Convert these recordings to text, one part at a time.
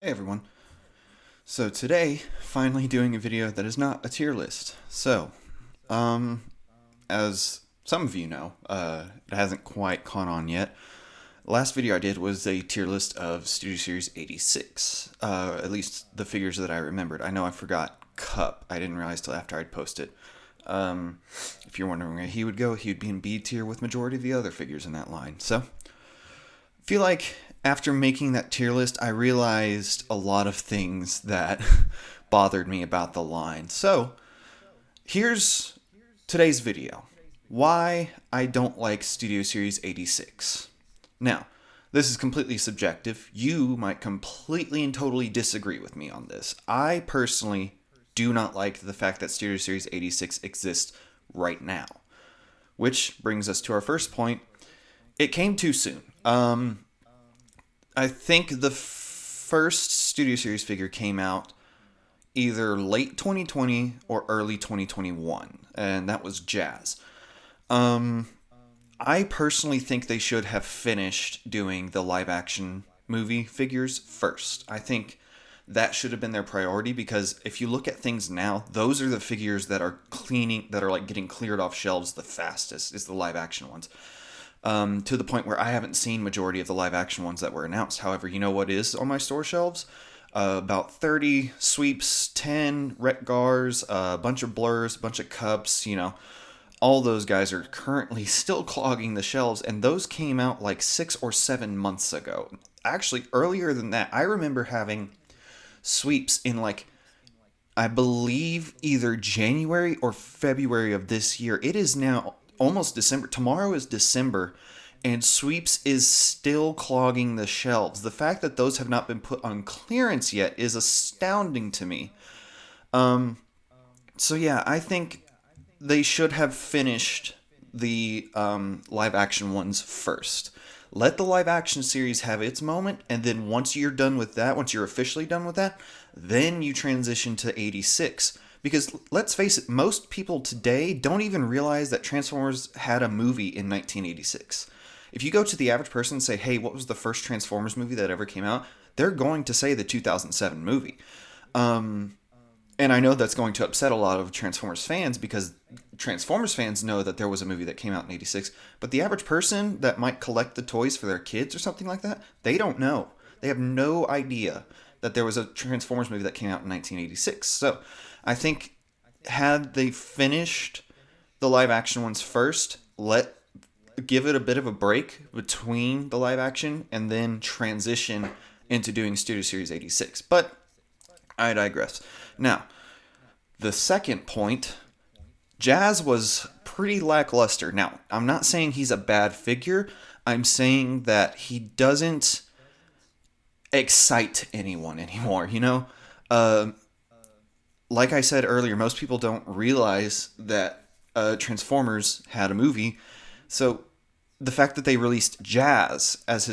Hey everyone. So today, finally doing a video that is not a tier list. Um, as some of you know, it hasn't quite caught on yet. Last video I did was a tier list of Studio Series 86. At least the figures that I remembered. I know I forgot Cup. I didn't realize till after I'd posted. If you're wondering where he would go, he would be in B tier with majority of the other figures in that line. So, I feel like after making that tier list, I realized a lot of things that bothered me about the line. So, here's today's video. Why I don't like Studio Series 86. Now, this is completely subjective. You might completely and totally disagree with me on this. I personally do not like the fact that Studio Series 86 exists right now. Which brings us to our first point. It came too soon. I think the first Studio Series figure came out either late 2020 or early 2021, and that was Jazz. I personally think they should have finished doing the live action movie figures first. I think that should have been their priority, because if you look at things now, those are the figures that are like getting cleared off shelves the fastest, is the live action ones. To the point where I haven't seen majority of the live action ones that were announced. However, you know what is on my store shelves? About 30 sweeps, 10 Retgars, a bunch of blurs, a bunch of cups, all those guys are currently still clogging the shelves, and those came out like 6 or 7 months ago. Actually, earlier than that, I remember having sweeps in I believe either January or February of this year. It is now almost December. Tomorrow is December, and sweeps is still clogging the shelves. The fact that those have not been put on clearance yet is astounding to me. So yeah, I think they should have finished the live action ones first. Let the live action series have its moment, and then once you're done with that, once you're officially done with that, then you transition to 86. Because let's face it, most people today don't even realize that Transformers had a movie in 1986. If you go to the average person and say, hey, what was the first Transformers movie that ever came out? They're going to say the 2007 movie. And I know that's going to upset a lot of Transformers fans, because Transformers fans know that there was a movie that came out in 86. But the average person that might collect the toys for their kids or something like that, they don't know. They have no idea that there was a Transformers movie that came out in 1986. So I think had they finished the live action ones first, give it a bit of a break between the live action, and then transition into doing Studio Series 86. But I digress. Now, the second point, Jazz was pretty lackluster. Now, I'm not saying he's a bad figure. I'm saying that he doesn't excite anyone anymore, Like I said earlier, most people don't realize that Transformers had a movie. So the fact that they released Jazz as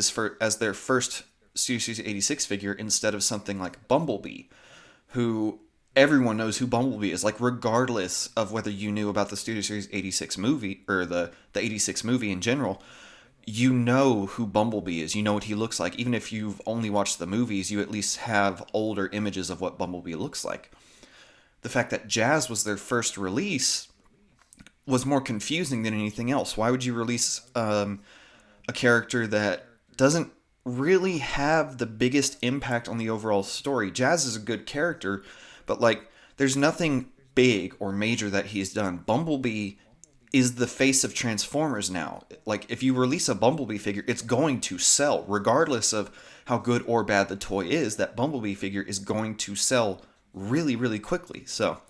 their first Studio Series 86 figure instead of something like Bumblebee, who everyone knows who Bumblebee is, regardless of whether you knew about the Studio Series 86 movie or the 86 movie in general, you know who Bumblebee is. You know what he looks like. Even if you've only watched the movies, you at least have older images of what Bumblebee looks like. The fact that Jazz was their first release was more confusing than anything else. Why would you release a character that doesn't really have the biggest impact on the overall story? Jazz is a good character, but there's nothing big or major that he's done. Bumblebee is the face of Transformers now. If you release a Bumblebee figure, it's going to sell, regardless of how good or bad the toy is. That Bumblebee figure is going to sell really, really quickly. So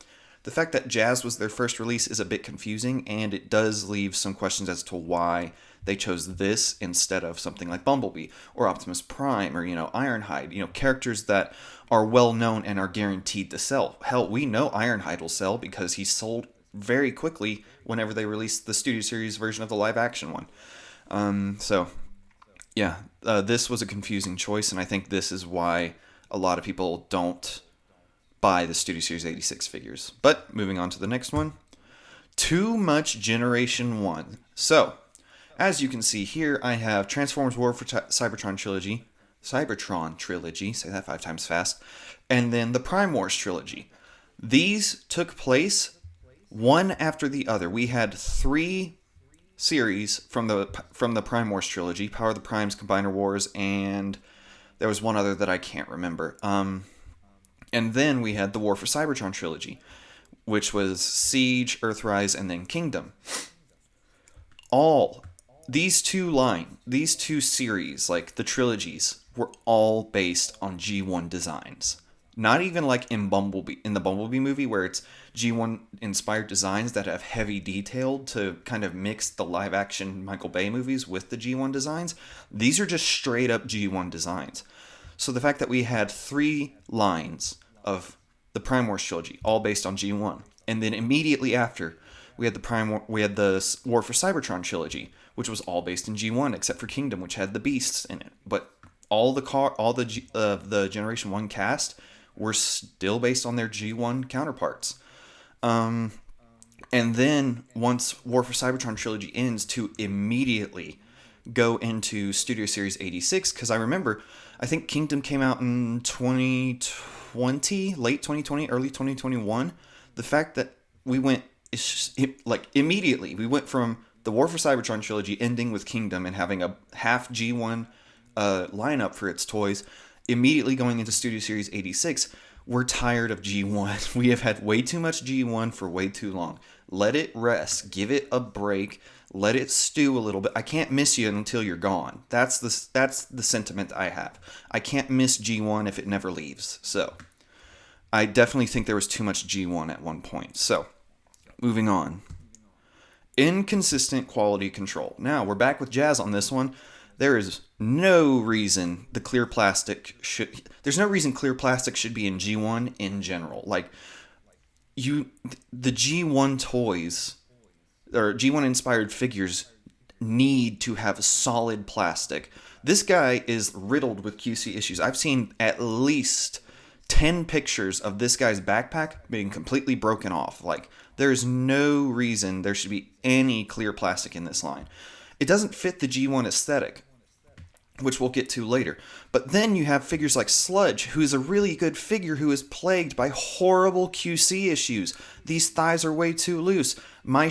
the fact that Jazz was their first release is a bit confusing, and it does leave some questions as to why they chose this instead of something like Bumblebee or Optimus Prime or, Ironhide, characters that are well known and are guaranteed to sell. Hell, we know Ironhide will sell because he sold very quickly whenever they released the Studio Series version of the live action one. This was a confusing choice, and I think this is why a lot of people don't buy the Studio Series 86 figures. But moving on to the next one. Too much Generation 1. So, as you can see here, I have Transformers War for Cybertron Trilogy, Cybertron trilogy, say that 5 times fast, and then the Prime Wars trilogy. These took place one after the other. We had three series from the Prime Wars trilogy: Power of the Primes, Combiner Wars, and there was one other that I can't remember. And then we had the War for Cybertron trilogy, which was Siege, Earthrise, and then Kingdom. All these two series, like the trilogies, were all based on G1 designs. Not even like in the Bumblebee movie where it's G1 inspired designs that have heavy detail to kind of mix the live action Michael Bay movies with the G1 designs. These are just straight up G1 designs. So the fact that we had three lines of the Prime Wars trilogy, all based on G1, and then immediately after we had the War for Cybertron trilogy, which was all based in G1 except for Kingdom, which had the Beasts in it. But all the Generation 1 cast were still based on their G1 counterparts. And then once War for Cybertron trilogy ends, to immediately go into Studio Series 86, because I think Kingdom came out in 2020, late 2020, early 2021. The fact that we went, immediately, we went from the War for Cybertron trilogy ending with Kingdom and having a half G1 lineup for its toys, immediately going into Studio Series 86. We're tired of G1. We have had way too much G1 for way too long. Let it rest. Give it a break. Let it stew a little bit. I can't miss you until you're gone. That's the sentiment I have. I can't miss G1 if it never leaves. So I definitely think there was too much G1 at one point. So moving on. Inconsistent quality control. Now we're back with Jazz on this one. There's no reason clear plastic should be in G1 in general. Like the G1 toys or G1 inspired figures need to have solid plastic. This guy is riddled with QC issues. I've seen at least 10 pictures of this guy's backpack being completely broken off. Like, there's no reason there should be any clear plastic in this line. It doesn't fit the G1 aesthetic, which we'll get to later. But then you have figures like Sludge, who is a really good figure who is plagued by horrible QC issues. These thighs are way too loose. My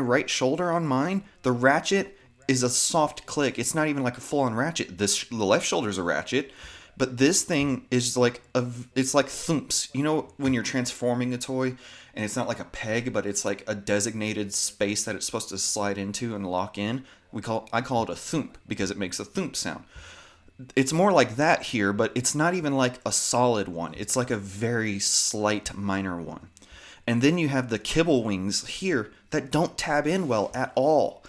right shoulder on mine, the ratchet is a soft click. It's not even like a full-on ratchet. The left shoulder's a ratchet, but this thing is it's like thumps. You know when you're transforming a toy and it's not like a peg, but it's like a designated space that it's supposed to slide into and lock in? I call it a thump because it makes a thump sound. It's more like that here, but it's not even like a solid one. It's like a very slight minor one. And then you have the kibble wings here that don't tab in well at all.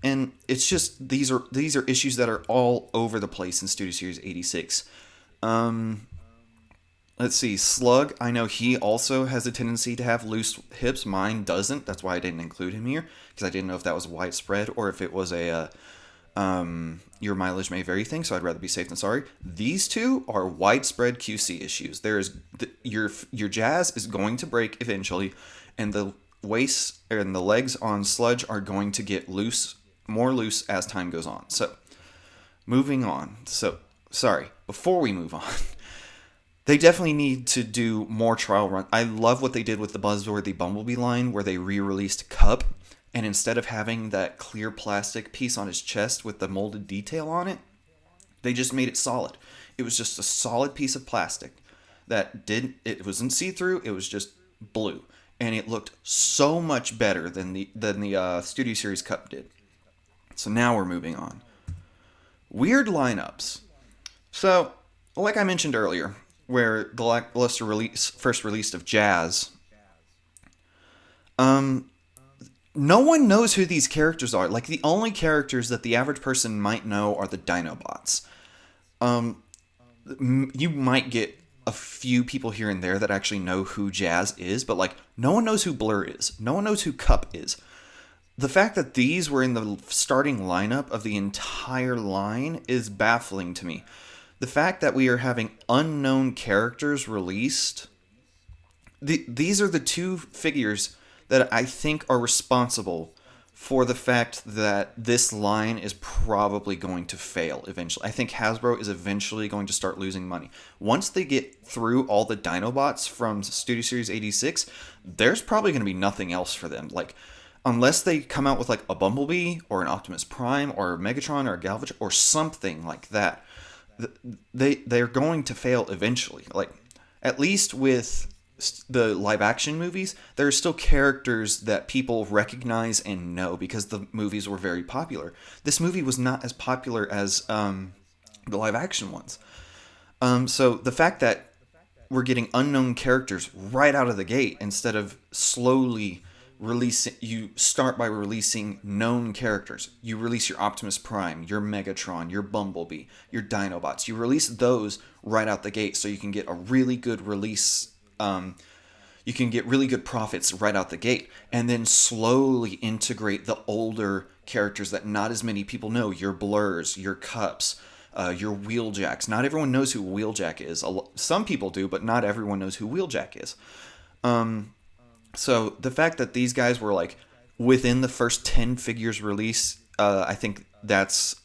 And it's just these are issues that are all over the place in Studio Series 86. Let's see, Slug, I know he also has a tendency to have loose hips. Mine doesn't. That's why I didn't include him here, because I didn't know if that was widespread or if it was a your mileage may vary thing, so I'd rather be safe than sorry. These two are widespread QC issues. Your Jazz is going to break eventually, and the waist and the legs on Sludge are going to get more loose as time goes on. So, moving on. Before we move on, they definitely need to do more trial run. I love what they did with the Buzzworthy Bumblebee line, where they re-released Cup, and instead of having that clear plastic piece on his chest with the molded detail on it, they just made it solid. It was just a solid piece of plastic it wasn't see-through, it was just blue. And it looked so much better than the Studio Series Cup did. So now we're moving on. Weird lineups. So, like I mentioned earlier, where the Lackluster first released of Jazz, no one knows who these characters are. Like, the only characters that the average person might know are the Dinobots. You might get a few people here and there that actually know who Jazz is, but like, no one knows who Blur is. No one knows who Cup is. The fact that these were in the starting lineup of the entire line is baffling to me. The fact that we are having unknown characters released, these are the two figures that I think are responsible for the fact that this line is probably going to fail eventually. I think Hasbro is eventually going to start losing money. Once they get through all the Dinobots from Studio Series 86, there's probably going to be nothing else for them. Like, unless they come out with like a Bumblebee or an Optimus Prime or a Megatron or a Galvatron or something like that, they're going to fail eventually. Like, at least with the live action movies, there are still characters that people recognize and know because the movies were very popular. This movie was not as popular as the live action ones. So the fact that we're getting unknown characters right out of the gate instead of slowly releasing, you start by releasing known characters. You release your Optimus Prime, your Megatron, your Bumblebee, your Dinobots. You release those right out the gate so you can get a really good release. You can get really good profits right out the gate, and then slowly integrate the older characters that not as many people know. Your Blurs, your Cups, your Wheeljacks. Not everyone knows who Wheeljack is. Some people do, but not everyone knows who Wheeljack is. So the fact that these guys were like within the first 10 figures release, I think that's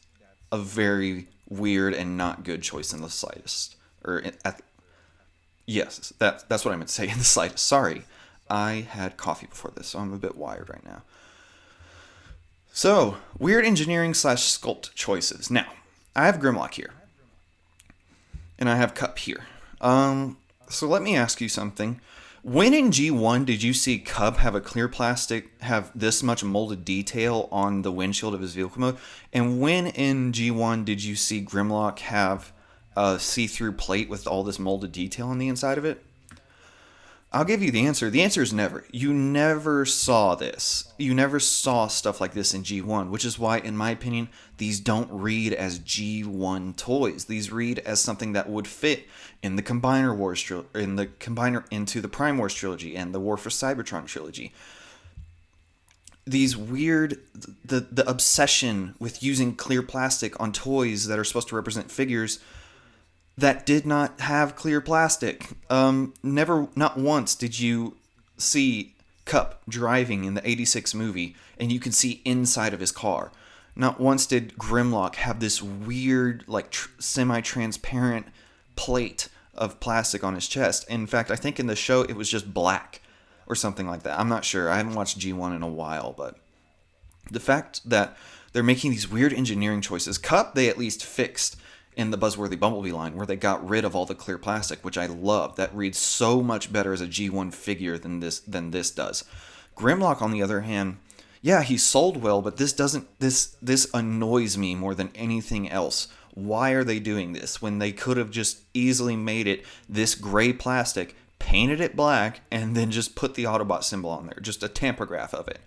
a very weird and not good choice in the slightest. Yes, that's what I meant to say, in the slightest. Sorry, I had coffee before this, so I'm a bit wired right now. So, weird engineering / sculpt choices. Now, I have Grimlock here, and I have Cup here. So let me ask you something. When in G1 did you see Cub have a clear plastic, have this much molded detail on the windshield of his vehicle mode? And when in G1 did you see Grimlock have a see-through plate with all this molded detail on the inside of it? I'll give you the answer. The answer is never. You never saw this. You never saw stuff like this in G1, which is why, in my opinion, these don't read as G1 toys. These read as something that would fit in the Combiner Wars into the Prime Wars trilogy and the War for Cybertron trilogy. These weird, the obsession with using clear plastic on toys that are supposed to represent figures that did not have clear plastic. Never, not once did you see Cup driving in the 86 movie and you can see inside of his car. Not once did Grimlock have this weird, like, semi-transparent plate of plastic on his chest. In fact, I think in the show it was just black or something like that. I'm not sure. I haven't watched G1 in a while, but the fact that they're making these weird engineering choices. Cup, they at least fixed in the Buzzworthy Bumblebee line, where they got rid of all the clear plastic, which I love. That reads so much better as a G1 figure than this does. Grimlock, on the other hand, yeah, he sold well, but this annoys me more than anything else. Why are they doing this when they could have just easily made it this gray plastic, painted it black, and then just put the Autobot symbol on there, just a tampergraph of it?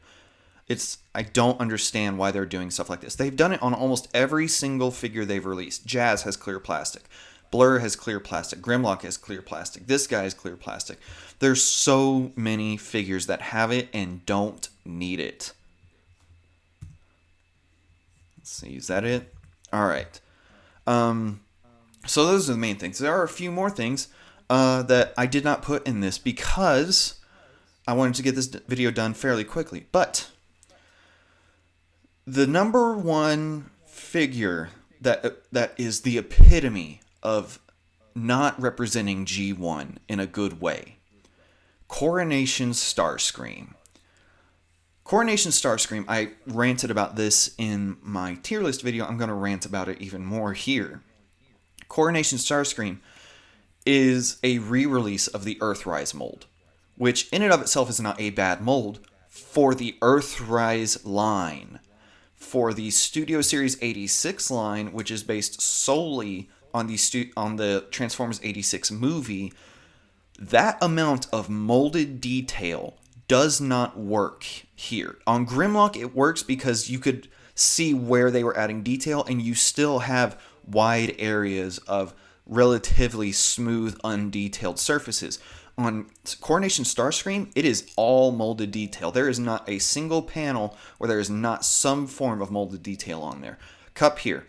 I don't understand why they're doing stuff like this. They've done it on almost every single figure they've released. Jazz has clear plastic. Blur has clear plastic. Grimlock has clear plastic. This guy has clear plastic. There's so many figures that have it and don't need it. Let's see, is that it? All right. So those are the main things. There are a few more things that I did not put in this because I wanted to get this video done fairly quickly. But the number one figure that is the epitome of not representing G1 in a good way, Coronation Starscream. Coronation Starscream, I ranted about this in my tier list video. I'm going to rant about it even more here. Coronation Starscream is a re-release of the Earthrise mold, which in and of itself is not a bad mold for the Earthrise line. For the Studio Series 86 line, which is based solely on the Transformers 86 movie, that amount of molded detail does not work here. On Grimlock, it works because you could see where they were adding detail, and you still have wide areas of relatively smooth, undetailed surfaces. On Coronation Starscream, it is all molded detail. There is not a single panel where there is not some form of molded detail on there. Cup here.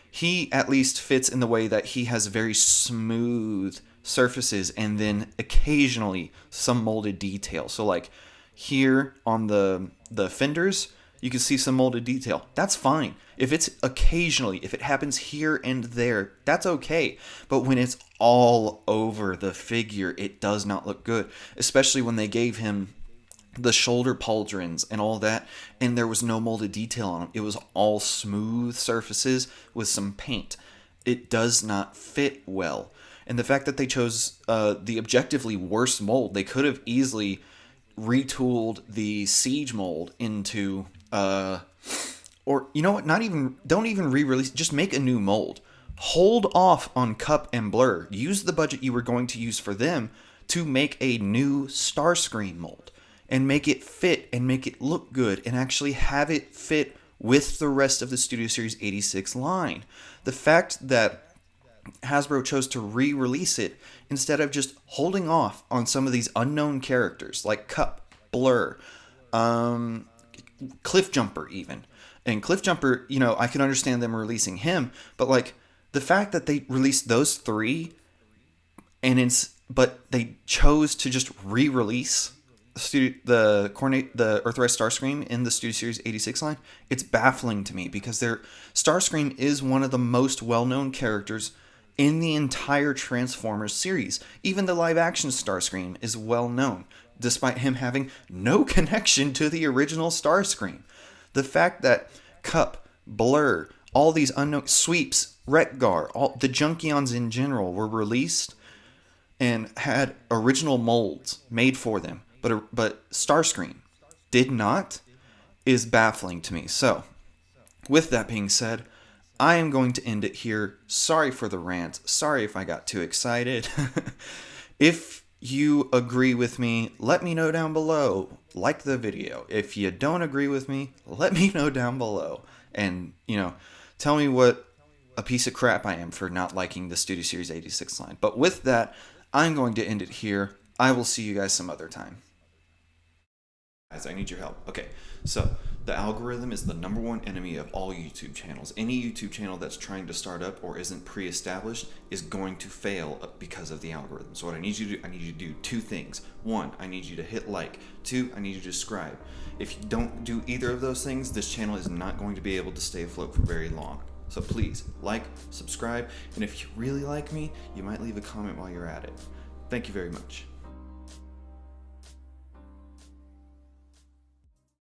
He at least fits in the way that he has very smooth surfaces and then occasionally some molded detail. So like here on the fenders, You can see some molded detail. That's fine. If it's occasionally, if it happens here and there, that's okay. But when it's all over the figure, it does not look good. Especially when they gave him the shoulder pauldrons and all that, and there was no molded detail on them. It was all smooth surfaces with some paint. It does not fit well. And the fact that they chose the objectively worst mold, they could have easily retooled the Siege mold into or you know what, not even, don't even re-release, just make a new mold. Hold off on Cup and Blur. Use the budget you were going to use for them to make a new Starscream mold and make it fit and make it look good and actually have it fit with the rest of the Studio Series 86 line. The fact that Hasbro chose to re-release it instead of just holding off on some of these unknown characters like Cup, Blur, Cliff Jumper even. And Cliff Jumper, you know, I can understand them releasing him, but like the fact that they released those three but they chose to just re-release the Earthrise Starscream in the Studio Series 86 line, it's baffling to me because Starscream is one of the most well-known characters in the entire Transformers series. Even the live-action Starscream is well-known, despite him having no connection to the original Starscream. The fact that Cup, Blur, all these unknown Sweeps, Wreck-Gar, all the Junkions in general were released and had original molds made for them, but Starscream did not, is baffling to me. So, with that being said, I am going to end it here. Sorry for the rant. Sorry if I got too excited. If you agree with me, let me know down below. Like the video. If you don't agree with me, let me know down below. And, you know, tell me what a piece of crap I am for not liking the Studio Series 86 line. But with that, I'm going to end it here. I will see you guys some other time. Guys, I need your help. Okay, so the algorithm is the #1 enemy of all YouTube channels. Any YouTube channel that's trying to start up or isn't pre-established is going to fail because of the algorithm. So what I need you to do, I need you to do two things. One, I need you to hit like. Two, I need you to subscribe. If you don't do either of those things, this channel is not going to be able to stay afloat for very long. So please, like, subscribe, and if you really like me, you might leave a comment while you're at it. Thank you very much.